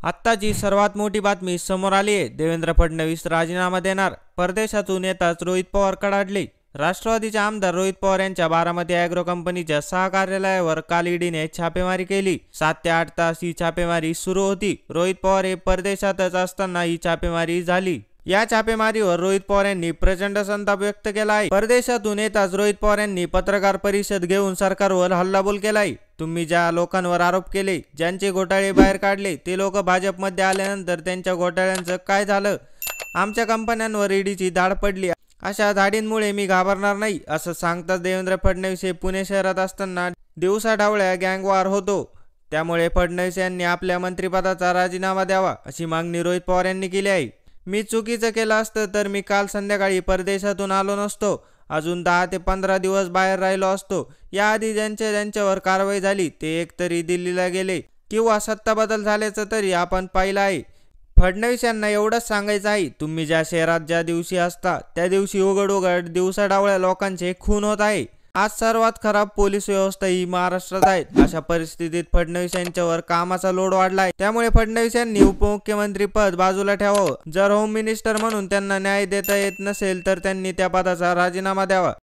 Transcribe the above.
आत्ताची सर्वात मोठी बातमी समोर आली आहे। देवेंद्र फडणवीस राजीनामा देणार। परदेशातून येताच रोहित पवार कडाडले। राष्ट्रवादीचे आमदार रोहित पवार यांच्या बारामती ॲग्रो कंपनीच्या 6 कार्यालयावर काल ईडीने छापेमारी केली। 7 ते 8 तास ही छापेमारी सुरू होती। रोहित पवार हे परदेशातच असताना ही छापेमारी झाली। या छापेमारीवर रोहित पवार यांनी प्रचंड संताप व्यक्त केला आहे। परदेशातून येताच रोहित पवार यांनी पत्रकार परिषद घेऊन सरकारवर हल्लाबोल केलाय। तुम्ही ज्या लोकांवर आरोप केले, ज्यांचे घोटाळे बाहेर काढले, ते लोक भाजपमध्ये आल्यानंतर त्यांच्या घोटाळ्यांचं काय झालं? आमच्या कंपन्यांवर ईडीची धाड पडली। अशा धाडींमुळे मी घाबरणार नाही, असं सांगताच देवेंद्र फडणवीस हे पुणे शहरात असताना दिवसाढवळ्या गँगवॉर होतो। त्यामुळे फडणवीस यांनी आपल्या मंत्रिपदाचा राजीनामा द्यावा, अशी मागणी रोहित पवार यांनी केली आहे। मी चुकीचं केलं असतं तर मी काल संध्याकाळी परदेशातून आलो नसतो, अजून 10 ते 15 दिवस बाहेर राहिलो असतो। याआधी ज्यांच्यावर कारवाई झाली ते एकतरी दिल्लीला गेले किंवा सत्ता बदल झाल्याचं तरी आपण पाहिलं आहे। फडणवीस यांना एवढंच सांगायचं आहे, तुम्ही ज्या शहरात ज्या दिवशी असता त्या दिवशी उघड दिवसाढवळ्या लोकांचे खून होत आहे। आज सर्वात खराब पोलीस व्यवस्था ही महाराष्ट्रात आहे। अशा परिस्थितीत फडणवीस यांच्यावर कामाचा लोड वाढलाय। त्यामुळे फडणवीस यांनी उपमुख्यमंत्री पद बाजूला ठेवावं। जर होम मिनिस्टर म्हणून त्यांना न्याय देता येत नसेल तर त्यांनी त्या पदाचा राजीनामा द्यावा।